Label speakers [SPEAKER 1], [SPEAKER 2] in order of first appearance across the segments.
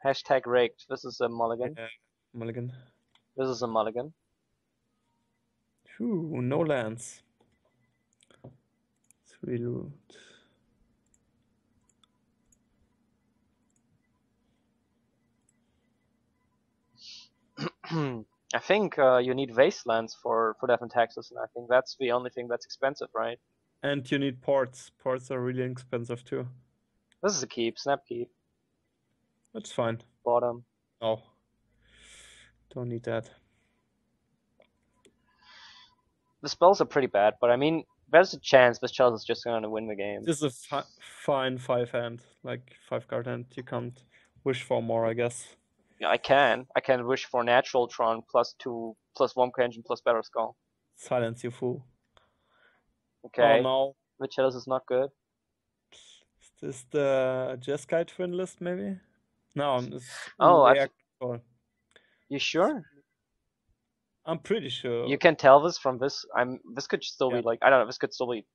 [SPEAKER 1] Hashtag rigged. This is a mulligan.
[SPEAKER 2] Yeah, mulligan.
[SPEAKER 1] This is a mulligan.
[SPEAKER 2] Phew, no lands. 3 loot.
[SPEAKER 1] I think you need wastelands for death and taxes, and I think that's the only thing that's expensive, right?
[SPEAKER 2] And you need ports. Ports are really expensive too.
[SPEAKER 1] This is a keep, snap keep.
[SPEAKER 2] That's fine.
[SPEAKER 1] Bottom.
[SPEAKER 2] Oh, don't need that.
[SPEAKER 1] The spells are pretty bad, but I mean, there's a chance this Chelsea's just gonna win the game.
[SPEAKER 2] This is a fine 5-hand, like 5-card hand. You can't wish for more, I guess.
[SPEAKER 1] Yeah, I can wish for natural Tron +2, +1 engine, plus better skull.
[SPEAKER 2] Silence, you fool.
[SPEAKER 1] Okay.
[SPEAKER 2] Oh no.
[SPEAKER 1] The Chalice is not good.
[SPEAKER 2] Is this the Jeskai twin list, maybe? No, it's
[SPEAKER 1] You sure?
[SPEAKER 2] I'm pretty sure.
[SPEAKER 1] You can tell this from this. This could still be like, I don't know, this could still be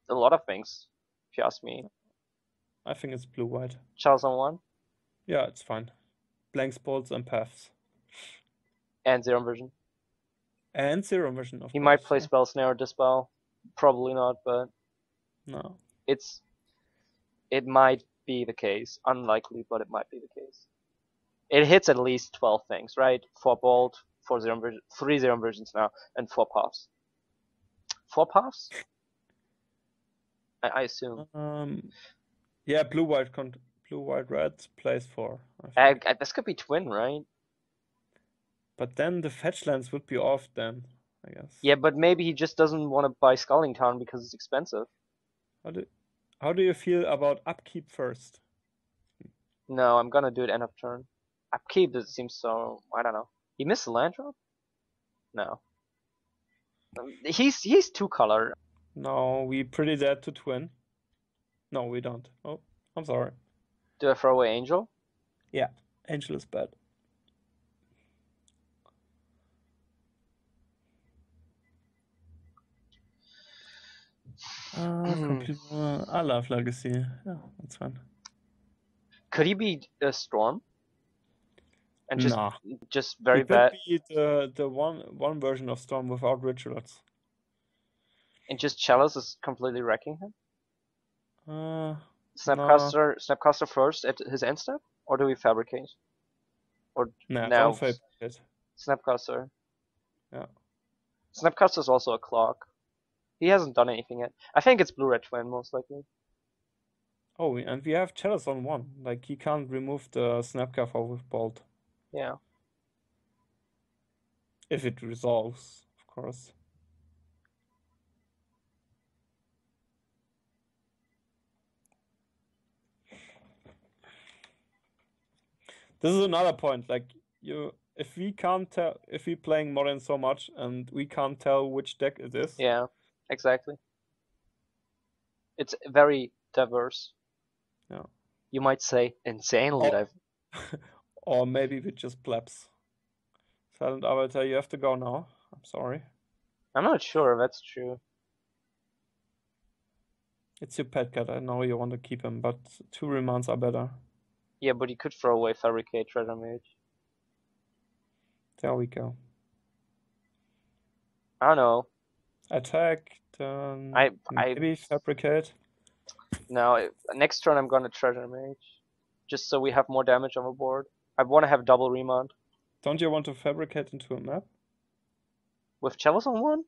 [SPEAKER 1] a lot of things, if you ask me.
[SPEAKER 2] I think it's blue-white.
[SPEAKER 1] Chalice on 1?
[SPEAKER 2] Yeah, it's fine. Blanks, bolts, and paths.
[SPEAKER 1] And zero version.
[SPEAKER 2] And zero version, of course.
[SPEAKER 1] He might play Spell Snare or Dispel. Probably not, but
[SPEAKER 2] no.
[SPEAKER 1] It might be the case. Unlikely, but it might be the case. It hits at least 12 things, right? 4 bolt, 4 zero version, 3 zero versions now, and 4 paths. 4 paths? I assume.
[SPEAKER 2] Yeah, blue-white red plays 4.
[SPEAKER 1] This could be twin, right?
[SPEAKER 2] But then the fetch lands would be off then, I guess.
[SPEAKER 1] Yeah, but maybe he just doesn't want to buy Sculling Town because it's expensive.
[SPEAKER 2] How do you feel about upkeep first?
[SPEAKER 1] No, I'm gonna do it end of turn. Upkeep seems so, I don't know. He missed a land drop? No. He's 2-color.
[SPEAKER 2] No, we pretty dead to twin. No, we don't. Oh, I'm sorry.
[SPEAKER 1] Do I throw away Angel?
[SPEAKER 2] Yeah, Angel is bad. I love Legacy. Yeah, that's fine.
[SPEAKER 1] Could he be a Storm? And just very
[SPEAKER 2] he
[SPEAKER 1] bad.
[SPEAKER 2] He could be the one version of Storm without rituals.
[SPEAKER 1] And just Chalice is completely wrecking him? Snapcaster first at his end step? Or do we fabricate? Or
[SPEAKER 2] nah,
[SPEAKER 1] now
[SPEAKER 2] don't fabricate.
[SPEAKER 1] Snapcaster.
[SPEAKER 2] Yeah.
[SPEAKER 1] Snapcaster is also a clock. He hasn't done anything yet. I think it's blue-red twin, most likely.
[SPEAKER 2] Oh, and we have Chalice on 1. Like, he can't remove the Snapcaster with Bolt.
[SPEAKER 1] Yeah.
[SPEAKER 2] If it resolves, of course. This is another point. Like, if we can't tell, if we're playing Modern so much and we can't tell which deck it is.
[SPEAKER 1] Yeah, exactly. It's very diverse.
[SPEAKER 2] Yeah.
[SPEAKER 1] You might say insanely diverse.
[SPEAKER 2] Or maybe we just plebs. Silent Arbiter, you have to go now. I'm sorry.
[SPEAKER 1] I'm not sure that's true.
[SPEAKER 2] It's your pet cat. I know you want to keep him, but 2 remands are better.
[SPEAKER 1] Yeah, but you could throw away Fabricate Treasure Mage.
[SPEAKER 2] There we go.
[SPEAKER 1] I don't know.
[SPEAKER 2] Attack, then maybe Fabricate.
[SPEAKER 1] No, next turn I'm gonna Treasure Mage. Just so we have more damage on the board. I want to have double Remand.
[SPEAKER 2] Don't you want to Fabricate into a map?
[SPEAKER 1] With Chalice on 1?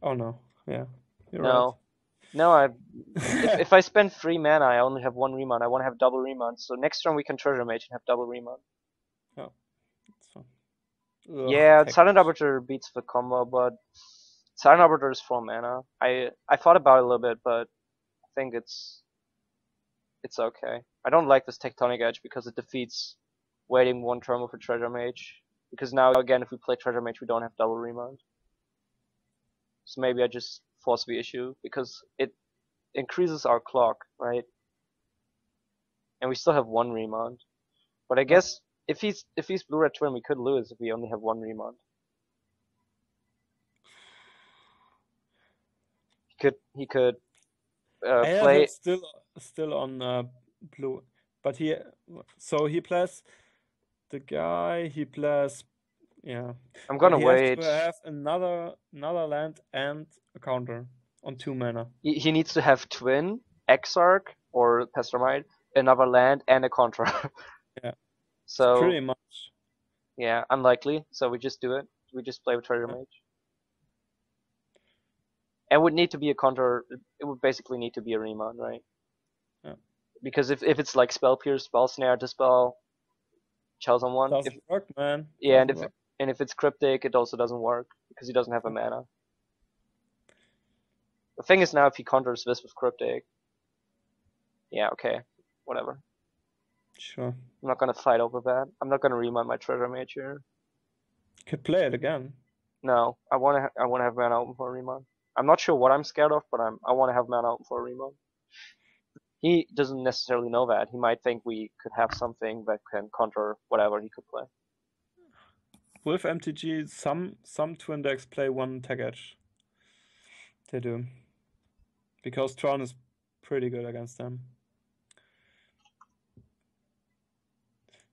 [SPEAKER 2] Oh no, yeah. You're
[SPEAKER 1] no.
[SPEAKER 2] Right.
[SPEAKER 1] No, if I spend 3 mana, I only have 1 Remand. I want to have double Remand. So next turn we can Treasure Mage and have double Remand.
[SPEAKER 2] Oh, that's fine.
[SPEAKER 1] Yeah, Silent Arbiter beats the combo, but Silent Arbiter is 4 mana. I thought about it a little bit, but I think it's okay. I don't like this Tectonic Edge because it defeats waiting 1 turn with a Treasure Mage. Because now, again, if we play Treasure Mage, we don't have double Remand. So maybe I just force the issue, because it increases our clock, right? And we still have 1 Remand. But I guess if he's blue-red twin, we could lose if we only have 1 Remand. He could play
[SPEAKER 2] still on blue. But he plays the guy. He plays, yeah.
[SPEAKER 1] I'm
[SPEAKER 2] But
[SPEAKER 1] gonna
[SPEAKER 2] he has to
[SPEAKER 1] wait.
[SPEAKER 2] have another land and a counter on 2 mana.
[SPEAKER 1] He needs to have Twin, Exarch, or Pestermite, another land, and a counter.
[SPEAKER 2] Yeah, it's
[SPEAKER 1] So
[SPEAKER 2] pretty much.
[SPEAKER 1] yeah, unlikely. So we just do it. We just play with Treasure
[SPEAKER 2] Yeah.
[SPEAKER 1] Mage. And would need to be a counter. It would basically need to be a Remand, right?
[SPEAKER 2] Yeah.
[SPEAKER 1] Because if it's like Spell Pierce, Spell Snare, Dispel, Chell someone. If
[SPEAKER 2] Doesn't work, man.
[SPEAKER 1] yeah,
[SPEAKER 2] Doesn't work.
[SPEAKER 1] and if it's Cryptic, it also doesn't work because he doesn't have a
[SPEAKER 2] Yeah.
[SPEAKER 1] mana. The thing is now, if he counters this with Cryptic, yeah, okay, whatever.
[SPEAKER 2] Sure.
[SPEAKER 1] I'm not gonna fight over that. I'm not gonna remand my Treasure Mage here.
[SPEAKER 2] Could play it again.
[SPEAKER 1] No, I wanna have mana open for a remand. I'm not sure what I'm scared of, but I wanna have mana open for a remand. He doesn't necessarily know that. He might think we could have something that can counter whatever he could play.
[SPEAKER 2] With MTG, some twin decks play 1 tag edge. They do. Because Tron is pretty good against them.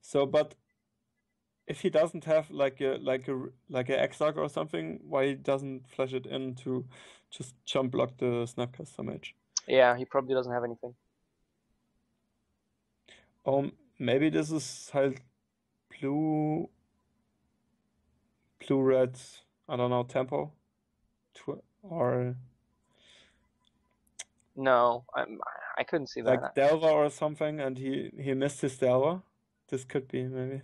[SPEAKER 2] So, but if he doesn't have like a Exarch or something, why he doesn't flash it in to just jump block the Snapcaster Mage?
[SPEAKER 1] Yeah, he probably doesn't have anything.
[SPEAKER 2] Maybe this is halt blue red, I don't know, tempo, or
[SPEAKER 1] No, I couldn't see that.
[SPEAKER 2] like Delva or something, and he missed his Delva. This could be maybe.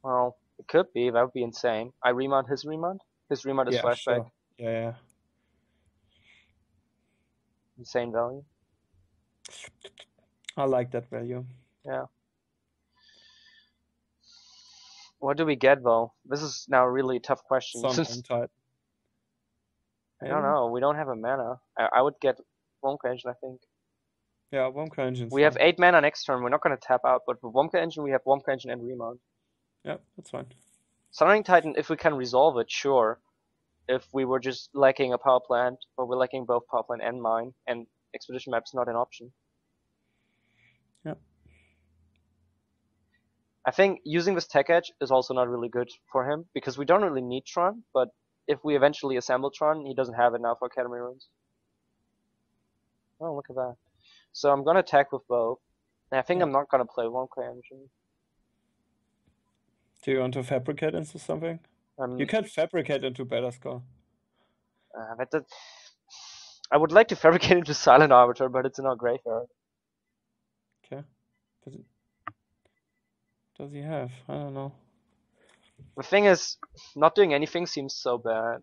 [SPEAKER 1] Well, it could be. That would be insane. I remand his remand. His remand is
[SPEAKER 2] Yeah,
[SPEAKER 1] flashback.
[SPEAKER 2] sure. Yeah.
[SPEAKER 1] Insane value.
[SPEAKER 2] I like that value.
[SPEAKER 1] Yeah. What do we get though? This is now a really tough question.
[SPEAKER 2] Sunburn Tide.
[SPEAKER 1] I don't know. We don't have a mana. I would get Wonka Engine, I think.
[SPEAKER 2] Yeah, Wonka Engine.
[SPEAKER 1] We have 8 mana next turn. We're not going to tap out, but with Wonka Engine, we have Wonka Engine and Remand.
[SPEAKER 2] Yeah, that's fine.
[SPEAKER 1] Summoning Titan, if we can resolve it, sure. If we were just lacking a power plant, or we're lacking both power plant and mine, and Expedition Map's not an option.
[SPEAKER 2] Yeah.
[SPEAKER 1] I think using this tech edge is also not really good for him, because we don't really need Tron, but if we eventually assemble Tron, he doesn't have it now for Academy Runes. Oh, look at that. So I'm gonna attack with both. And I think I'm not gonna play Wonka Engine.
[SPEAKER 2] Do you want to fabricate into something? You can fabricate into Batterskull.
[SPEAKER 1] I would like to fabricate into Silent Arbiter, but it's in our graveyard.
[SPEAKER 2] Okay. Does he have? I don't know.
[SPEAKER 1] The thing is, not doing anything seems so bad.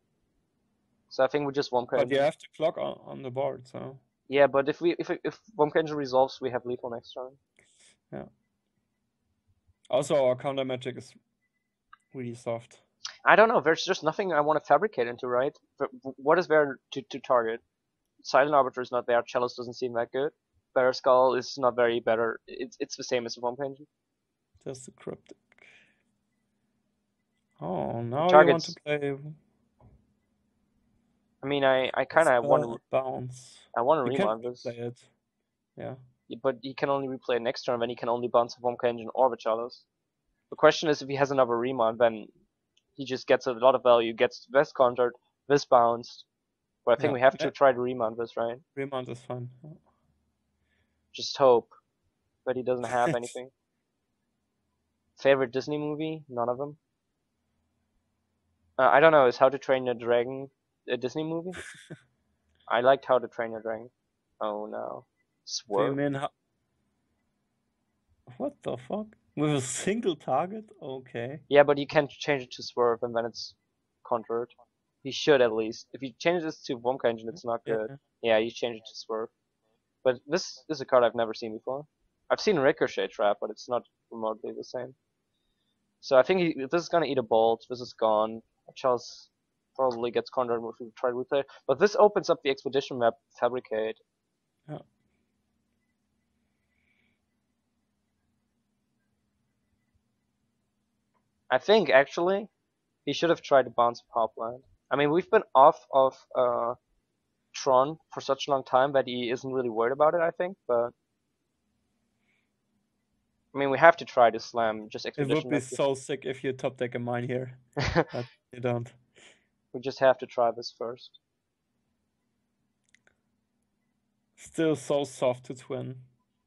[SPEAKER 1] So I think we just Wonka Engine.
[SPEAKER 2] But you have to clock on the board, so.
[SPEAKER 1] Yeah, but if Wonka Engine resolves, we have lethal next turn.
[SPEAKER 2] Yeah. Also, our counter magic is really soft.
[SPEAKER 1] I don't know. There's just nothing I want to fabricate into, right? But what is there to target? Silent Arbiter is not there. Chalice doesn't seem that good. Batterskull is not very better. It's the same as the Wonka Engine.
[SPEAKER 2] Just the Cryptic. Oh, now you want to play.
[SPEAKER 1] I mean, I kind of want to
[SPEAKER 2] bounce.
[SPEAKER 1] I want to remand this.
[SPEAKER 2] Play it. Yeah.
[SPEAKER 1] But he can only replay it next turn, then he can only bounce the Wonka Engine or the Chalice. The question is, if he has another remand, then he just gets a lot of value, gets this countered, this bounced. But I think we have to try to remand this, right?
[SPEAKER 2] Remand is fine.
[SPEAKER 1] Just hope. But he doesn't have anything. Favorite Disney movie? None of them. I don't know. Is How to Train Your Dragon a Disney movie? I liked How to Train Your Dragon. Oh no. Swerve.
[SPEAKER 2] Do you mean what the fuck? With a single target? Okay.
[SPEAKER 1] Yeah, but you can change it to Swerve and then it's countered. He should at least. If you change this to Wonka Engine, it's not good. Yeah, you change it to Swerve. But this is a card I've never seen before. I've seen Ricochet Trap, but it's not remotely the same. So I think this is gonna eat a bolt. This is gone. Charles probably gets countered if we try to replay. But this opens up the Expedition Map Fabricate.
[SPEAKER 2] Yeah.
[SPEAKER 1] I think actually he should have tried to bounce a power plant. I mean, we've been off of Tron for such a long time that he isn't really worried about it, I think, but I mean, we have to try to slam just
[SPEAKER 2] It
[SPEAKER 1] expedition.
[SPEAKER 2] would be so sick if you top deck a mine here, but you don't.
[SPEAKER 1] We just have to try this first.
[SPEAKER 2] Still so soft to twin.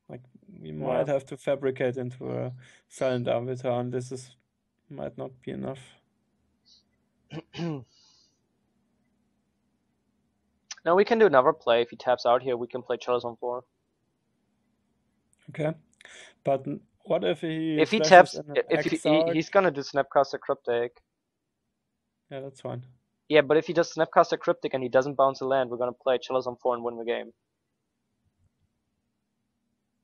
[SPEAKER 2] Like, we might have to fabricate into a silent arbiter, and this might not be enough.
[SPEAKER 1] No, we can do another play. If he taps out here, we can play Chalice on 4.
[SPEAKER 2] Okay, but what if he
[SPEAKER 1] If he
[SPEAKER 2] flashes
[SPEAKER 1] taps,
[SPEAKER 2] in an
[SPEAKER 1] if he's gonna do Snapcaster Cryptic.
[SPEAKER 2] Yeah, that's fine.
[SPEAKER 1] Yeah, but if he does Snapcaster Cryptic and he doesn't bounce a land, we're gonna play Chalice on 4 and win the game.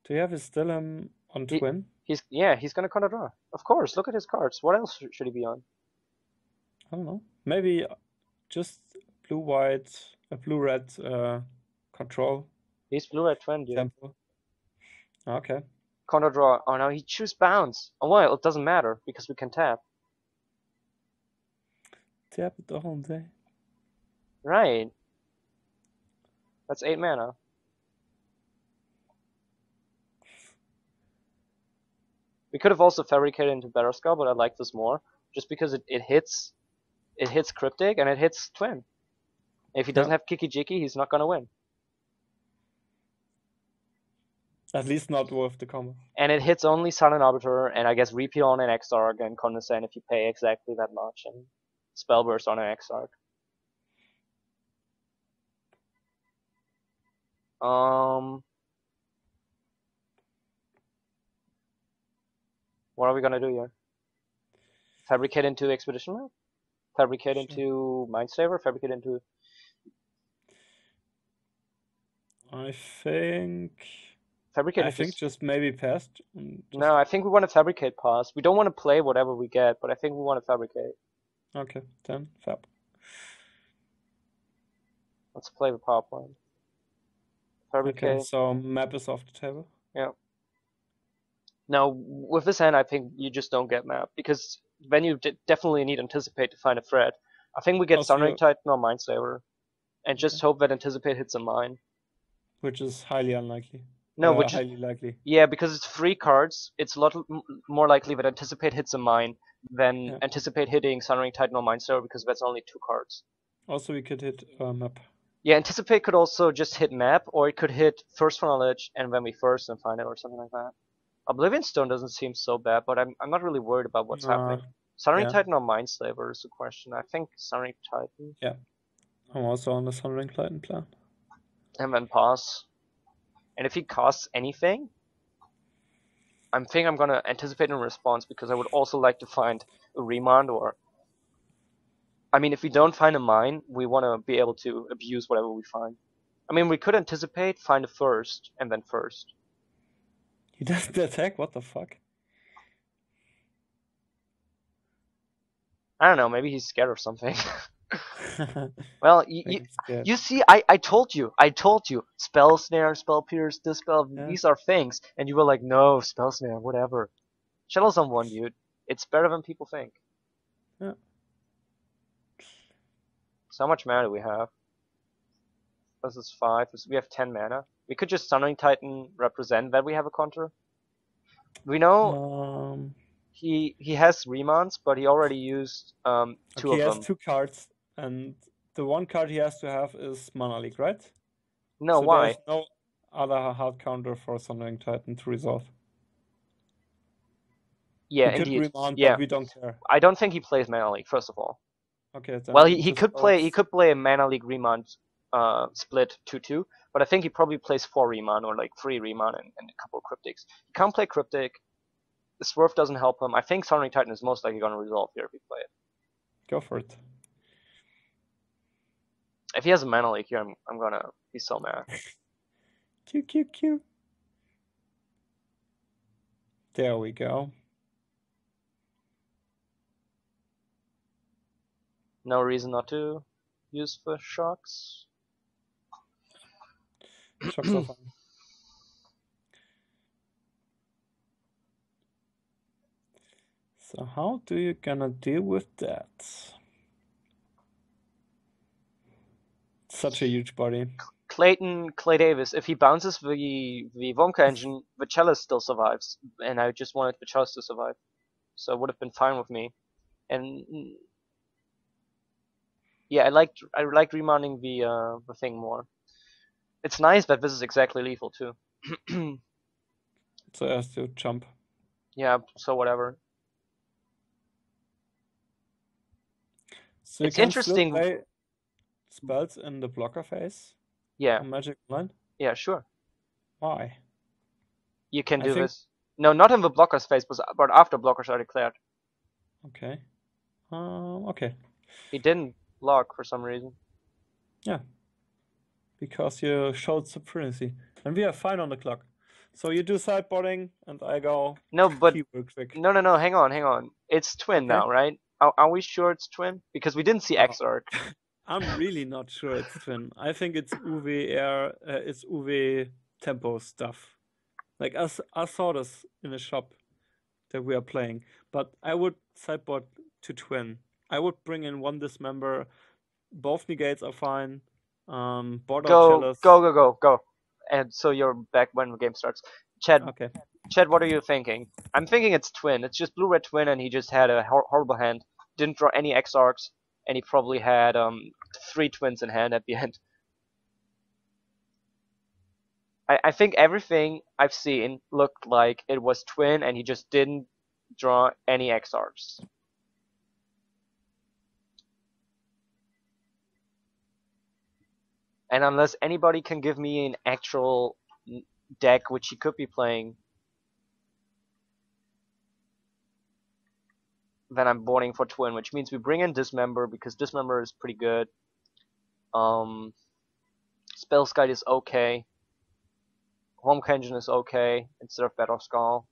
[SPEAKER 2] Do you have his still on twin?
[SPEAKER 1] He's gonna counter draw. Of course, look at his cards. What else should he be on?
[SPEAKER 2] I don't know. Maybe just blue-white, blue-red control.
[SPEAKER 1] He's blue-red twin, dude.
[SPEAKER 2] Example. Okay.
[SPEAKER 1] Counter draw. Oh no, he choose bounce. Oh well, it doesn't matter because we can tap.
[SPEAKER 2] Tap it the whole day.
[SPEAKER 1] Right. That's 8 mana. We could have also fabricated into Better Skull, but I like this more, just because it hits Cryptic and it hits Twin. If he doesn't have Kiki Jiki, he's not gonna win.
[SPEAKER 2] At least not with the combo.
[SPEAKER 1] And it hits only Silent Arbiter, and I guess Repeal on an Exarch and Condescend if you pay exactly that much, and Spellburst on an Exarch. What are we gonna do here? Fabricate into Expedition Map? Fabricate into Mindslaver? Fabricate into...
[SPEAKER 2] I think just maybe past.
[SPEAKER 1] No, I think we want to fabricate past. We don't want to play whatever we get, but I think we want to fabricate.
[SPEAKER 2] Okay, then fab.
[SPEAKER 1] Let's play the power plant. Fabricate.
[SPEAKER 2] Okay, so map is off the table.
[SPEAKER 1] Yeah. Now, with this hand, I think you just don't get map, because then you definitely need Anticipate to find a threat. I think we get Sunring Titan or Mindslaver, and just hope that Anticipate hits a mine.
[SPEAKER 2] Which is highly unlikely.
[SPEAKER 1] No, which
[SPEAKER 2] highly likely.
[SPEAKER 1] Yeah, because it's 3 cards, it's a lot more likely that Anticipate hits a mine than Anticipate hitting Sunring Titan or Mindslaver, because that's only 2 cards.
[SPEAKER 2] Also, we could hit map.
[SPEAKER 1] Yeah, Anticipate could also just hit map, or it could hit First for Knowledge, and then we first and find it, or something like that. Oblivion Stone doesn't seem so bad, but I'm not really worried about what's happening. Sunring Titan or Mindslaver is the question. I think Sunring Titan.
[SPEAKER 2] Yeah, I'm also on the Sunring Titan plan.
[SPEAKER 1] And then pass. And if he costs anything, I'm gonna Anticipate in response, because I would also like to find a Remand, or... I mean, if we don't find a mine, we want to be able to abuse whatever we find. I mean, we could Anticipate, find a first, and then first.
[SPEAKER 2] He doesn't attack? What the fuck?
[SPEAKER 1] I don't know, maybe he's scared or something. Well, you see, I told you, Spell Snare, Spell Pierce, Dispel, these are things, and you were like, no, Spell Snare, whatever. Shuttle someone, dude. It's better than people think.
[SPEAKER 2] Yeah.
[SPEAKER 1] So how much mana do we have? This is 5, we have 10 mana. We could just Sunring Titan represent that we have a counter. We know he has remands, but he already used 2 of them.
[SPEAKER 2] He has 2 cards, and the one card he has to have is Mana Leak, right?
[SPEAKER 1] No,
[SPEAKER 2] so
[SPEAKER 1] why?
[SPEAKER 2] There's no other hard counter for Sunring Titan to resolve.
[SPEAKER 1] Yeah,
[SPEAKER 2] he could
[SPEAKER 1] indeed.
[SPEAKER 2] Remand, but we don't care.
[SPEAKER 1] I don't think he plays Mana Leak, first of all.
[SPEAKER 2] Okay. Then
[SPEAKER 1] well, he could play a Mana Leak remand split 2/2, but I think he probably plays 4 remand or like 3 remand and a couple of Cryptics. He can't play Cryptic. The Swerve doesn't help him. I think Sunring Titan is most likely going to resolve here if we play it.
[SPEAKER 2] Go for it.
[SPEAKER 1] If he has a Mana Leak here, I'm gonna be so mad.
[SPEAKER 2] Q. There we go.
[SPEAKER 1] No reason not to use the shocks.
[SPEAKER 2] Shocks are fine. So how do you gonna deal with that? Such a huge body.
[SPEAKER 1] Clay Davis, if he bounces the Wonka engine, the Chalice still survives, and I just wanted the Chalice to survive, so it would have been fine with me. And yeah, I liked remounting the thing more. It's nice that this is exactly lethal too.
[SPEAKER 2] So it has to jump.
[SPEAKER 1] Yeah, so whatever.
[SPEAKER 2] So you
[SPEAKER 1] It's
[SPEAKER 2] can still
[SPEAKER 1] interesting.
[SPEAKER 2] play spells in the blocker phase
[SPEAKER 1] Yeah,
[SPEAKER 2] on Magic Online?
[SPEAKER 1] yeah, sure.
[SPEAKER 2] Why?
[SPEAKER 1] You can
[SPEAKER 2] I
[SPEAKER 1] do
[SPEAKER 2] think
[SPEAKER 1] this. No, not in the blockers phase, but after blockers are declared.
[SPEAKER 2] okay. Okay.
[SPEAKER 1] He didn't block for some reason.
[SPEAKER 2] Yeah. Because you showed supremacy. And we are fine on the clock. So you do sideboarding and I go
[SPEAKER 1] No, but
[SPEAKER 2] key real quick.
[SPEAKER 1] no, hang on. It's twin
[SPEAKER 2] Okay.
[SPEAKER 1] now, right? Are we sure it's twin? Because we didn't see
[SPEAKER 2] Oh.
[SPEAKER 1] Exarch.
[SPEAKER 2] I'm really not sure it's twin. I think it's UV air, it's UV tempo stuff. Like I saw this in a shop that we are playing, but I would sideboard to twin. I would bring in one dismember. Both negates are fine. Board out
[SPEAKER 1] Go,
[SPEAKER 2] chalice.
[SPEAKER 1] go. And so you're back when the game starts. Chad,
[SPEAKER 2] Okay.
[SPEAKER 1] what are you thinking? I'm thinking it's twin. It's just blue-red twin, and he just had a horrible hand. Didn't draw any Exarchs, and he probably had 3 twins in hand at the end. I think everything I've seen looked like it was twin, and he just didn't draw any Exarchs. And unless anybody can give me an actual deck which he could be playing, then I'm boarding for twin, which means we bring in Dismember because Dismember is pretty good. Spell's Guide is okay. Home Engine is okay instead of Battle Skull.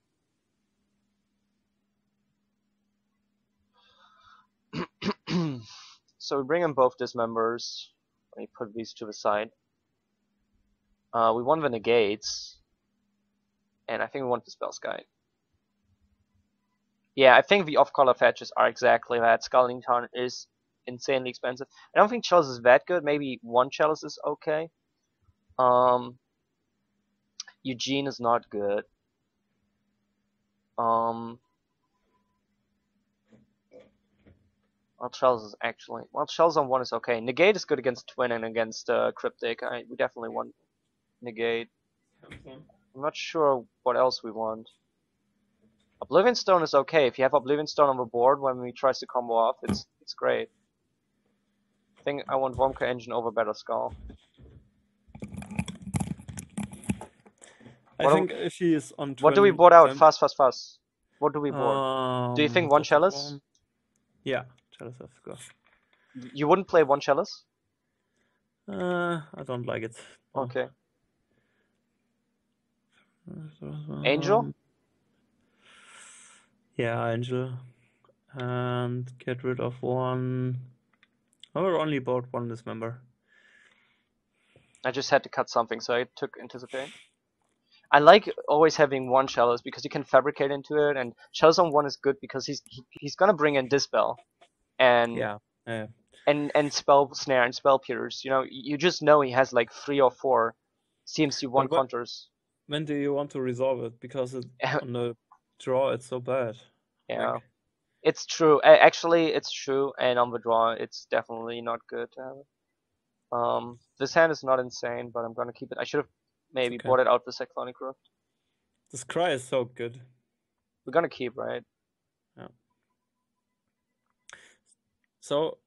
[SPEAKER 1] So we bring in both Dismembers. Let me put these to the side. We want the negates, and I think we want the Spell's Guide. Yeah, I think the off-color fetches are exactly that. Scalding Tarn is insanely expensive. I don't think Chalice is that good. Maybe one Chalice is okay. Eugene is not good. Well, Chalice is actually... Well, Chalice on 1 is okay. Negate is good against Twin and against Cryptic. We definitely want Negate. I'm not sure what else we want. Oblivion Stone is okay. If you have Oblivion Stone on the board when he tries to combo off, it's great. I think I want Wonka Engine over Battle Skull.
[SPEAKER 2] I think if he is on twin...
[SPEAKER 1] What do we board out? Fast. What do we board? Do you think one Chalice?
[SPEAKER 2] Yeah, Chalice has to go.
[SPEAKER 1] You wouldn't play one Chalice?
[SPEAKER 2] I don't like it.
[SPEAKER 1] No. Okay. Angel?
[SPEAKER 2] Yeah, Angel. And get rid of one. I will only board one Dismember.
[SPEAKER 1] I just had to cut something, so I took Anticipate. I like always having one Chalice because you can fabricate into it, and Chalice on 1 is good because he's gonna bring in Dispel, and and Spell Snare and Spell Pierce. You know, you just know he has like 3 or 4 CMC1 counters.
[SPEAKER 2] When do you want to resolve it? Because on the draw it's so bad.
[SPEAKER 1] Yeah, like... It's true. Actually, it's true, and on the draw it's definitely not good to have it. This hand is not insane, but I'm gonna keep it. I should have maybe boarded out the Cyclonic Rift.
[SPEAKER 2] This cry is so good.
[SPEAKER 1] We're gonna keep, right?
[SPEAKER 2] Yeah. So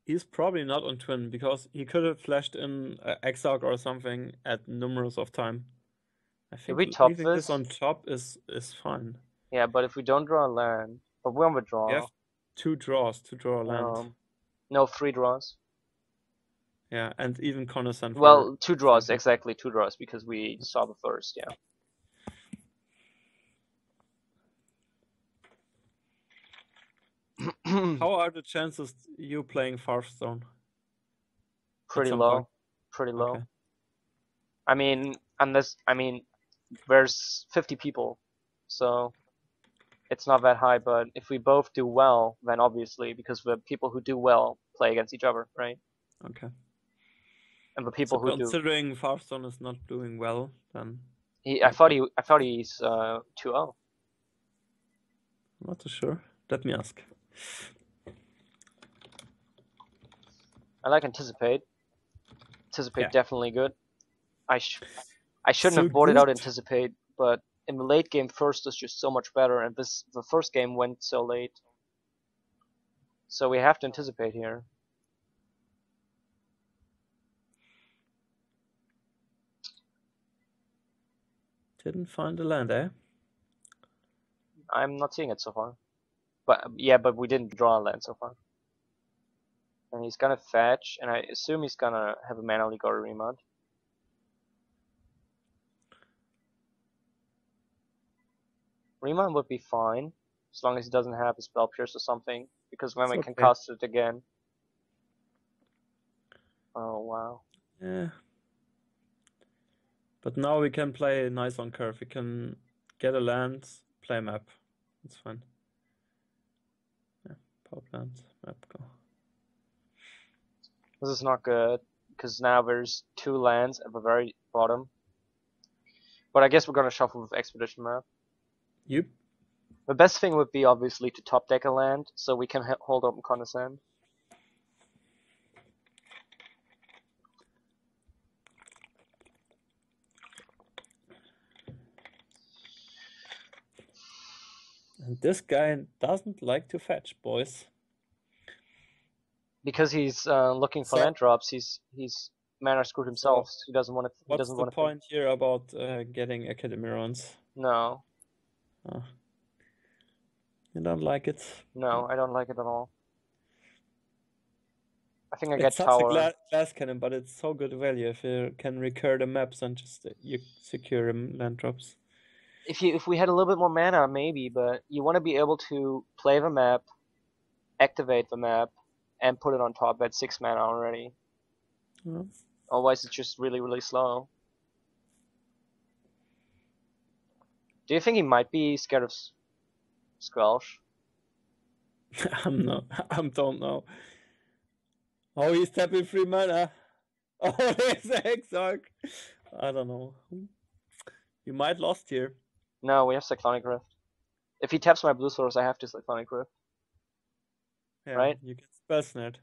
[SPEAKER 2] he's probably not on twin because he could have flashed in Exarch or something at numerous of time. I think leaving this on top is fine.
[SPEAKER 1] Yeah, but if we don't draw a land, but we're on the draw.
[SPEAKER 2] We have 2 draws to draw a land.
[SPEAKER 1] No, 3 draws.
[SPEAKER 2] Yeah, and even Connaissant.
[SPEAKER 1] Well, 2 draws, exactly 2 draws, because we saw the first, yeah.
[SPEAKER 2] How are the chances you playing Farstone?
[SPEAKER 1] Pretty low. Pretty low. Okay. I mean, there's 50 people, so it's not that high, but if we both do well, then obviously, because the people who do well play against each other, right?
[SPEAKER 2] Okay.
[SPEAKER 1] And the
[SPEAKER 2] So
[SPEAKER 1] people who do,
[SPEAKER 2] considering Farstone is not doing well, then
[SPEAKER 1] I thought he's 2-0.
[SPEAKER 2] I'm not too sure. Let me ask.
[SPEAKER 1] I like Anticipate. Anticipate
[SPEAKER 2] Yeah.
[SPEAKER 1] definitely good. I shouldn't
[SPEAKER 2] So
[SPEAKER 1] have boarded out
[SPEAKER 2] good.
[SPEAKER 1] Anticipate, but in the late game, first is just so much better, and the first game went so late. So we have to Anticipate here.
[SPEAKER 2] Didn't find the land, eh?
[SPEAKER 1] I'm not seeing it so far. But yeah, but we didn't draw a land so far. And he's gonna fetch, and I assume he's gonna have a mana leak or a remount. Remount would be fine, as long as he doesn't have a Spell Pierce or something, because then
[SPEAKER 2] It's
[SPEAKER 1] we can
[SPEAKER 2] okay.
[SPEAKER 1] cast it again. Oh wow.
[SPEAKER 2] Yeah. But now we can play nice on curve. We can get a land, play map. It's fine. Yeah, power plant, map, go.
[SPEAKER 1] This is not good, because now there's 2 lands at the very bottom. But I guess we're gonna shuffle with Expedition Map.
[SPEAKER 2] Yep.
[SPEAKER 1] The best thing would be obviously to top deck a land, so we can hold open Condescend.
[SPEAKER 2] And this guy doesn't like to fetch, boys.
[SPEAKER 1] Because he's looking for
[SPEAKER 2] So-
[SPEAKER 1] land drops, he's mana screwed himself. So he doesn't want to. He
[SPEAKER 2] What's
[SPEAKER 1] doesn't
[SPEAKER 2] the
[SPEAKER 1] want to.
[SPEAKER 2] point here about getting Academy runs?
[SPEAKER 1] No,
[SPEAKER 2] You don't like it?
[SPEAKER 1] no, I don't like it at all. I think I
[SPEAKER 2] It's
[SPEAKER 1] get
[SPEAKER 2] such
[SPEAKER 1] tower.
[SPEAKER 2] a glass cannon, but it's so good value if you can recur the maps and just you secure land drops.
[SPEAKER 1] If we had a little bit more mana, maybe, but you want to be able to play the map, activate the map, and put it on top at 6 mana already.
[SPEAKER 2] Well,
[SPEAKER 1] Otherwise, it's just really, really slow. Do you think he might be scared of Squelch?
[SPEAKER 2] I'm not. I don't know. Oh, he's tapping 3 mana. Oh, there's the Exarch. I don't know. You might lost here.
[SPEAKER 1] No, we have Cyclonic Rift. If he taps my blue source, I have to Cyclonic Rift.
[SPEAKER 2] Yeah,
[SPEAKER 1] Right?
[SPEAKER 2] you get spell snared.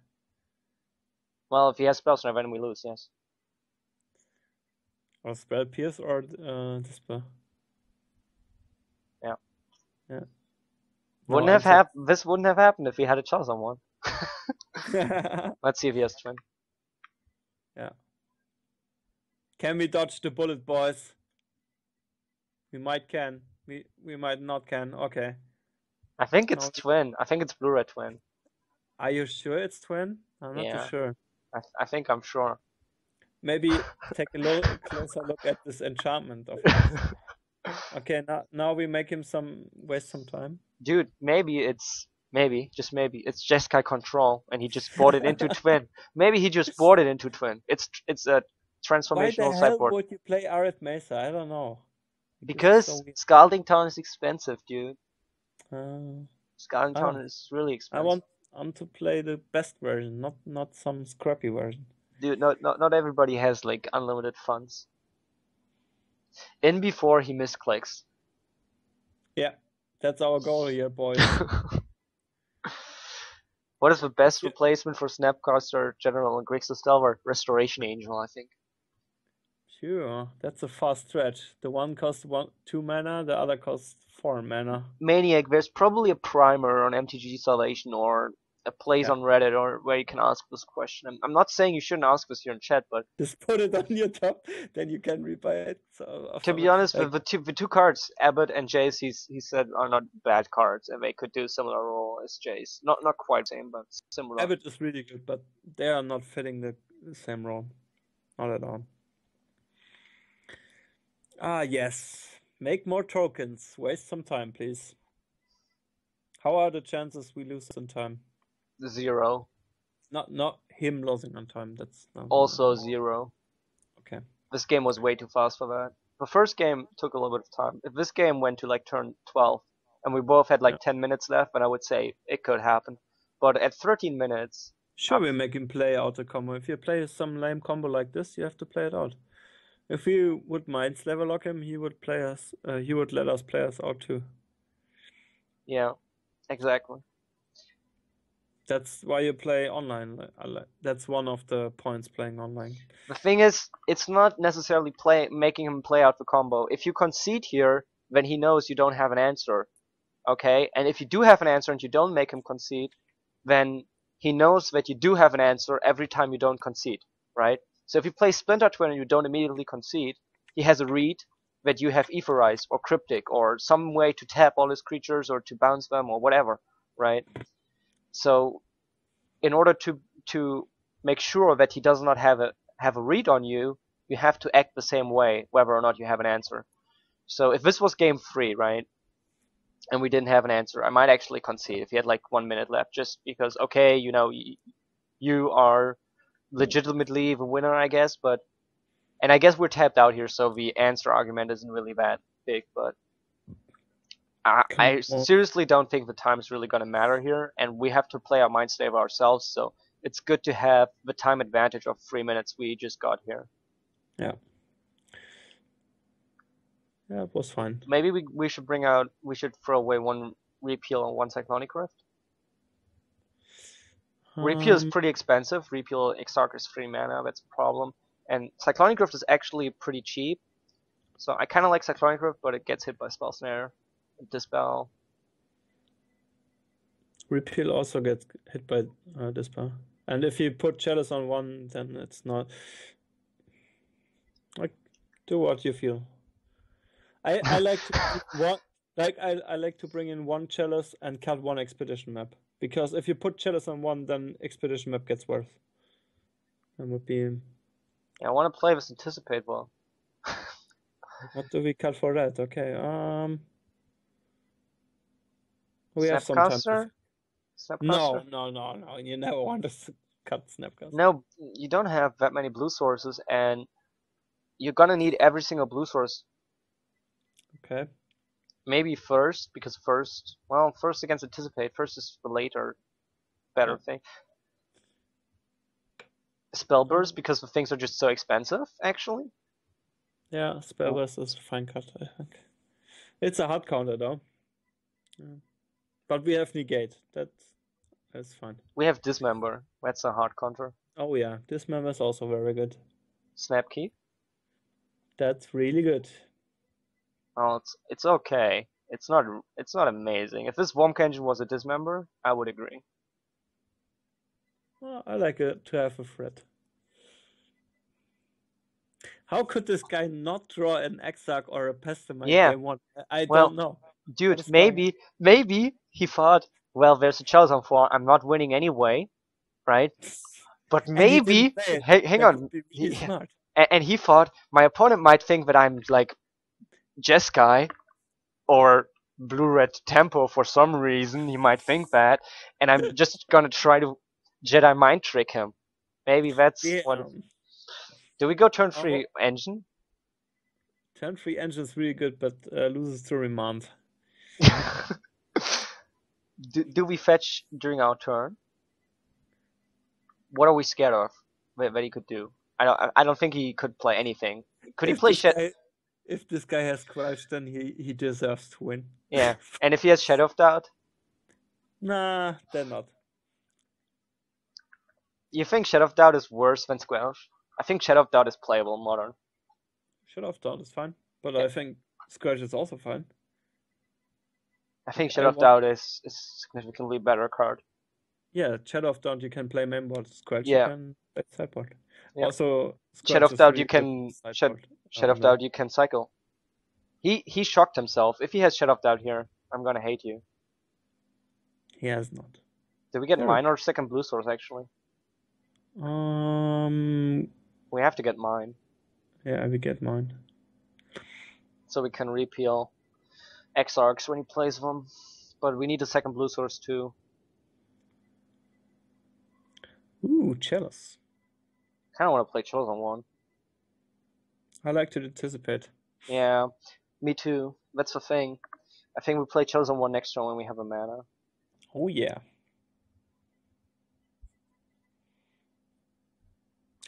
[SPEAKER 1] Well, if he has Spell Snap, then we lose, yes.
[SPEAKER 2] Or spell pierce or Dispel.
[SPEAKER 1] Yeah.
[SPEAKER 2] Yeah.
[SPEAKER 1] Wouldn't have happened. This wouldn't have happened if he had a Charge on one. Let's see if he has Twin.
[SPEAKER 2] Yeah. Can we dodge the bullet, boys? We might can. We might not can. Okay.
[SPEAKER 1] I think it's
[SPEAKER 2] No.
[SPEAKER 1] Twin. I think it's Blue-Red Twin.
[SPEAKER 2] Are you sure it's twin? I'm not
[SPEAKER 1] Yeah.
[SPEAKER 2] too sure.
[SPEAKER 1] I think I'm sure.
[SPEAKER 2] Maybe take a closer look at this enchantment of his. Okay, now we make him waste some time.
[SPEAKER 1] Dude, just maybe it's Jeskai Control, and he just bought it into Twin. Maybe he just bought it into Twin. It's a
[SPEAKER 2] Why the
[SPEAKER 1] transformational
[SPEAKER 2] hell
[SPEAKER 1] sideboard.
[SPEAKER 2] would you play Arid Mesa? I don't know.
[SPEAKER 1] Because
[SPEAKER 2] so weird.
[SPEAKER 1] Scalding Town is expensive, dude. Scalding
[SPEAKER 2] I
[SPEAKER 1] Town
[SPEAKER 2] don't-
[SPEAKER 1] is really
[SPEAKER 2] I
[SPEAKER 1] expensive.
[SPEAKER 2] want to play the best version, not some scrappy version.
[SPEAKER 1] Dude, not everybody has like unlimited funds. In before he misclicks.
[SPEAKER 2] Yeah, that's our goal here, boys.
[SPEAKER 1] What is the best
[SPEAKER 2] Yeah.
[SPEAKER 1] replacement for Snapcaster General and Grixis Delver? Restoration Angel, I think.
[SPEAKER 2] Sure, that's a fast stretch. The one costs 2 mana, the other costs 4 mana.
[SPEAKER 1] Maniac, there's probably a primer on MTG Salvation or a place
[SPEAKER 2] Yeah.
[SPEAKER 1] on Reddit or where you can ask this question. I'm not saying you shouldn't ask this here in chat, but
[SPEAKER 2] Just put it on your top, then you can rebuy it. So
[SPEAKER 1] to be honest, with the two cards, Abbott and Jace, he said are not bad cards, and they could do a similar role as Jace. Not quite the same, but similar.
[SPEAKER 2] Abbott is really good, but they are not fitting the same role. Not at all. Ah, yes. Make more tokens. Waste some time, please. How are the chances we lose in time?
[SPEAKER 1] 0.
[SPEAKER 2] Not him losing on time. That's not
[SPEAKER 1] Also 0.
[SPEAKER 2] Okay.
[SPEAKER 1] This game was way too fast for that. The first game took a little bit of time. If this game went to like turn 12, and we both had like 10 minutes left, then I would say it could happen. But at 13 minutes,
[SPEAKER 2] Sure, we make him play out the combo. If you play some lame combo like this, you have to play it out. If we would mind level lock him, he would play us. He would let us play us out too.
[SPEAKER 1] Yeah, exactly.
[SPEAKER 2] That's why you play online. That's one of the points playing online.
[SPEAKER 1] The thing is, it's not necessarily making him play out the combo. If you concede here, then he knows you don't have an answer. Okay? And if you do have an answer and you don't make him concede, then he knows that you do have an answer every time you don't concede, right? So if you play Splinter Twin and you don't immediately concede, he has a read that you have Etherize or Cryptic or some way to tap all his creatures or to bounce them or whatever, right? So in order to make sure that he does not have a read on you, you have to act the same way whether or not you have an answer. So if this was game 3, right, and we didn't have an answer, I might actually concede if he had like 1 minute left, just because, okay, you know, you are legitimately the winner, I guess, and I guess we're tapped out here, so the answer argument isn't really that big, but I seriously don't think the time is really going to matter here, and we have to play our Mindslave ourselves, so it's good to have the time advantage of 3 minutes we just got here.
[SPEAKER 2] Yeah. Yeah, it was fine.
[SPEAKER 1] Maybe we should throw away one Repeal and one Cyclonic Rift. Repeal is pretty expensive. Repeal Exarch is 3 mana, that's a problem. And Cyclonic Rift is actually pretty cheap. So I kind of like Cyclonic Rift, but it gets hit by Spell Snare, Dispel.
[SPEAKER 2] Repeal also gets hit by Dispel. And if you put Chalice on one, then it's not... Like, do what you feel. I like to I like to bring in one Chalice and cut one Expedition map. Because if you put Chalice on one, then Expedition map gets worse. That would be...
[SPEAKER 1] Yeah, I want to play this Anticipate well.
[SPEAKER 2] What do we cut for that? Okay, we have some time. No, you never want to cut Snapcaster.
[SPEAKER 1] No, you don't have that many blue sources, and you're gonna need every single blue source.
[SPEAKER 2] Okay.
[SPEAKER 1] Maybe first, because first against Anticipate, first is the later better thing. Spellburst, because the things are just so expensive, actually.
[SPEAKER 2] Yeah, Spellburst is a fine cut, I think. It's a hard counter, though. Yeah. But we have Negate. That's fine.
[SPEAKER 1] We have Dismember. That's a hard counter.
[SPEAKER 2] Oh yeah, Dismember is also very good.
[SPEAKER 1] Snap Key.
[SPEAKER 2] That's really good.
[SPEAKER 1] Oh, it's okay. It's not amazing. If this Womp Engine was a Dismember, I would agree.
[SPEAKER 2] Well, I like it to have a threat. How could this guy not draw an Exarch or a Pestamite game 1? I don't know.
[SPEAKER 1] Dude, maybe he thought, well, there's a Chalice on 4, I'm not winning anyway, right? But maybe, hang on,
[SPEAKER 2] he's smart.
[SPEAKER 1] And he thought, my opponent might think that I'm like Jeskai or Blue-Red Tempo for some reason, he might think that, and I'm just gonna try to Jedi Mind Trick him. Maybe that's what... Do we go turn 3 Engine?
[SPEAKER 2] Turn 3 Engine is really good, but loses to Remand.
[SPEAKER 1] do we fetch during our turn? What are we scared of that he could do? I don't think he could play anything. Could he play Shadow?
[SPEAKER 2] If this guy has Crush, then he deserves to win.
[SPEAKER 1] Yeah, and if he has Shadow of Doubt?
[SPEAKER 2] Nah, then not.
[SPEAKER 1] You think Shadow of Doubt is worse than Squelch? I think Shadow of Doubt is playable in Modern.
[SPEAKER 2] Shadow of Doubt is fine, but I think Squelch is also fine.
[SPEAKER 1] I think Shadow of Doubt is a significantly better card.
[SPEAKER 2] Yeah, Shadow of Doubt you can play mainboard, Squelch you can play sideboard.
[SPEAKER 1] Yeah.
[SPEAKER 2] Also,
[SPEAKER 1] Shadow of Doubt you can Shadow of Doubt you can cycle. He shocked himself. If he has Shadow of Doubt here, I'm gonna hate you.
[SPEAKER 2] He has not.
[SPEAKER 1] Did we get mine or second blue source actually? We have to get mine.
[SPEAKER 2] Yeah, we get mine.
[SPEAKER 1] So we can repeal Exarchs when he plays them. But we need a second blue source too.
[SPEAKER 2] Ooh, Chalice.
[SPEAKER 1] Kinda wanna play Chalice on 1.
[SPEAKER 2] I like to anticipate.
[SPEAKER 1] Yeah, me too. That's the thing. I think we play Chalice on 1 next turn when we have a mana.
[SPEAKER 2] Oh yeah.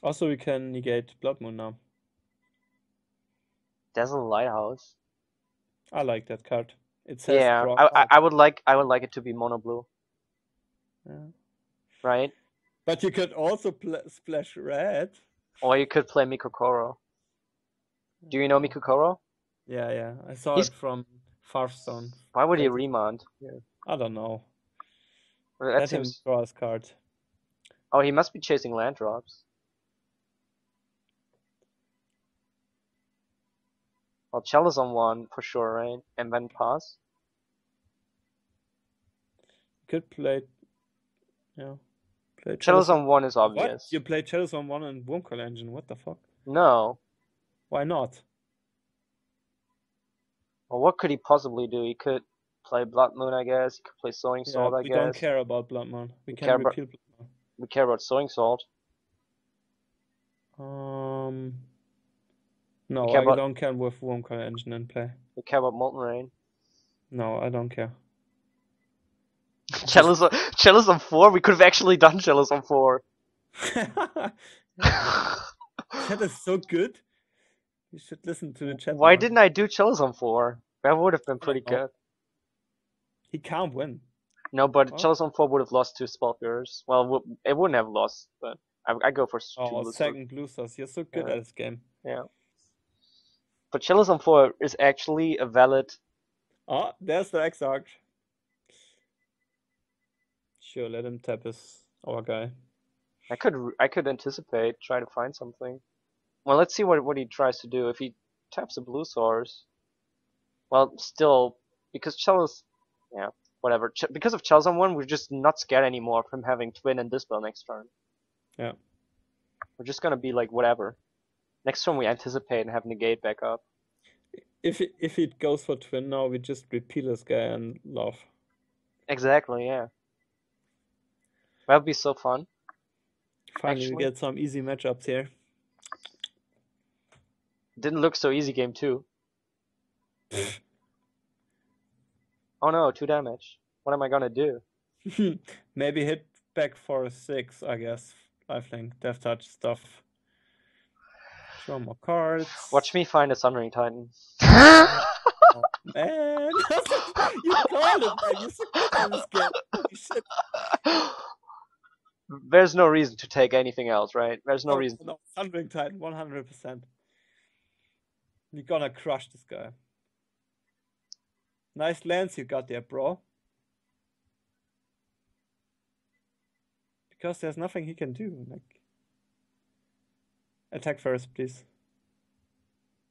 [SPEAKER 2] Also, we can negate Blood Moon now.
[SPEAKER 1] Dazzle Lighthouse.
[SPEAKER 2] I like that card. It says
[SPEAKER 1] Yeah,
[SPEAKER 2] draw
[SPEAKER 1] I would like it to be mono blue.
[SPEAKER 2] Yeah.
[SPEAKER 1] Right?
[SPEAKER 2] But you could also splash red.
[SPEAKER 1] Or you could play Mikokoro. Do you know Mikokoro?
[SPEAKER 2] Yeah. I saw it from Hearthstone.
[SPEAKER 1] Why would he remand? Yeah.
[SPEAKER 2] I don't know.
[SPEAKER 1] Let him
[SPEAKER 2] draw his card.
[SPEAKER 1] Oh, he must be chasing land drops. Well, Chalice on 1 for sure, right? And then pass.
[SPEAKER 2] Could play. Yeah.
[SPEAKER 1] Chalice on 1 is obvious.
[SPEAKER 2] What? You play Chalice on 1 and Wurmcoil Engine? What the fuck?
[SPEAKER 1] No.
[SPEAKER 2] Why not?
[SPEAKER 1] Well, what could he possibly do? He could play Blood Moon, I guess. He could play Sowing Salt, I guess.
[SPEAKER 2] We don't care about Blood Moon. We can repeal Blood Moon.
[SPEAKER 1] We care about Sowing Salt.
[SPEAKER 2] No, I don't care with Wurmcoil Engine in play.
[SPEAKER 1] We care about Molten Rain.
[SPEAKER 2] No, I don't care.
[SPEAKER 1] Chalice on 4? We could have actually done Chalice on 4.
[SPEAKER 2] That is so good. You should listen to the chat.
[SPEAKER 1] Why didn't I do Chalice on 4? That would have been pretty good.
[SPEAKER 2] He can't win.
[SPEAKER 1] No, but Chalice on 4 would have lost 2 Spellbearers. Well, it wouldn't have lost, but I go for 2
[SPEAKER 2] second blue stars. You're so good at this game.
[SPEAKER 1] Yeah. But Chalice on 4 is actually a valid...
[SPEAKER 2] Oh, there's the Exarch. Sure, let him tap our guy.
[SPEAKER 1] I could anticipate, try to find something. Well, let's see what he tries to do. If he taps a blue source, well, still, because Chalice, yeah, whatever. Because of Chalice on 1, we're just not scared anymore from having Twin and Dispel next turn.
[SPEAKER 2] Yeah.
[SPEAKER 1] We're just gonna be like, whatever. Next turn we anticipate and have Negate back up.
[SPEAKER 2] If it goes for Twin now, we just repeal this guy and laugh.
[SPEAKER 1] Exactly, yeah. That would be so fun.
[SPEAKER 2] Finally, we get some easy matchups here.
[SPEAKER 1] Didn't look so easy game 2. Oh no, 2 damage. What am I gonna do?
[SPEAKER 2] Maybe hit back for 6, I guess. Lifelink, Death Touch stuff. Draw more cards.
[SPEAKER 1] Watch me find a Sunring Titan.
[SPEAKER 2] Oh, man! You called it, man! You're so good at this game. Holy shit.
[SPEAKER 1] There's no reason to take anything else, right? There's no reason.
[SPEAKER 2] No, Sunring Titan, 100%. You're gonna crush this guy. Nice lands you got there, bro. Because there's nothing he can do. Like, attack first, please.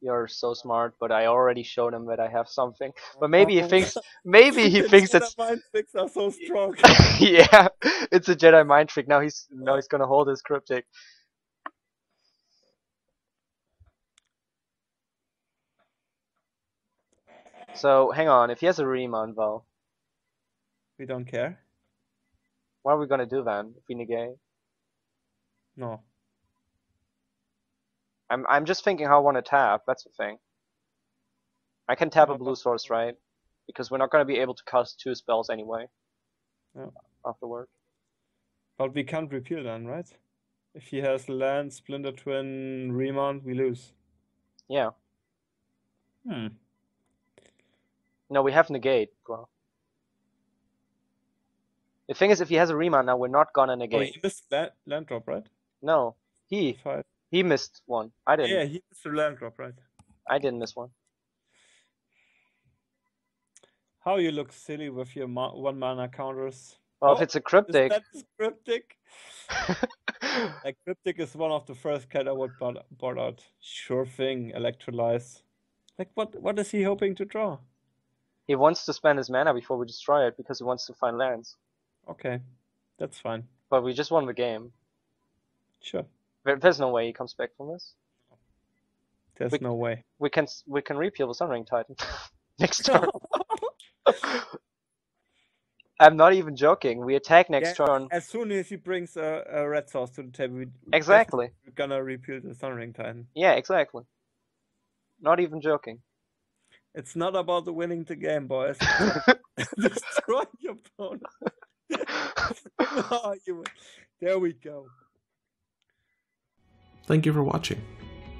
[SPEAKER 1] You're so smart, but I already showed him that I have something. But maybe he thinks it's
[SPEAKER 2] mind tricks are so strong.
[SPEAKER 1] Yeah, it's a Jedi mind trick. Now he's gonna hold his cryptic. So hang on, if he has a Riemann though,
[SPEAKER 2] we don't care.
[SPEAKER 1] What are we gonna do then if we negate?
[SPEAKER 2] No.
[SPEAKER 1] I'm just thinking how I want to tap. That's the thing. I can tap a blue source, right? Because we're not gonna be able to cast 2 spells anyway.
[SPEAKER 2] Yeah.
[SPEAKER 1] Afterward.
[SPEAKER 2] But we can't repeal then, right? If he has land, Splinter Twin, Remount, we lose.
[SPEAKER 1] Yeah. No, we have negate, bro. The thing is, if he has a Remount now, we're not gonna negate.
[SPEAKER 2] Oh, he missed land drop, right?
[SPEAKER 1] No, he missed one. I didn't.
[SPEAKER 2] Yeah, he missed a land drop, right?
[SPEAKER 1] I didn't miss one.
[SPEAKER 2] How you look silly with your 1 mana counters.
[SPEAKER 1] Well, if it's a cryptic.
[SPEAKER 2] Is that cryptic? A cryptic is one of the first cards I would board out. Sure thing, Electrolyze. Like, what is he hoping to draw?
[SPEAKER 1] He wants to spend his mana before we destroy it because he wants to find lands.
[SPEAKER 2] Okay, that's fine.
[SPEAKER 1] But we just won the game.
[SPEAKER 2] Sure.
[SPEAKER 1] There's no way he comes back from this.
[SPEAKER 2] There's no way.
[SPEAKER 1] We can repeal the Sunring Titan next turn. I'm not even joking. We attack next turn.
[SPEAKER 2] As soon as he brings a red source to the table,
[SPEAKER 1] exactly.
[SPEAKER 2] We're gonna repeal the Sunring Titan.
[SPEAKER 1] Yeah, exactly. Not even joking.
[SPEAKER 2] It's not about the winning the game, boys. Destroy your opponent. There we go.
[SPEAKER 3] Thank you for watching.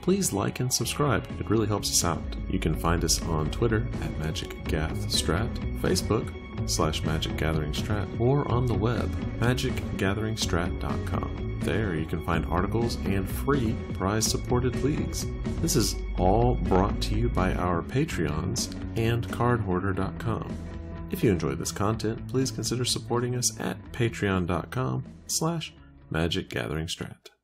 [SPEAKER 3] Please like and subscribe, it really helps us out. You can find us on Twitter at MagicGathStrat, Facebook /MagicGatheringStrat, or on the web, magicgatheringstrat.com. There you can find articles and free prize-supported leagues. This is all brought to you by our Patreons and cardhoarder.com. If you enjoyed this content, please consider supporting us at patreon.com/MagicGatheringStrat.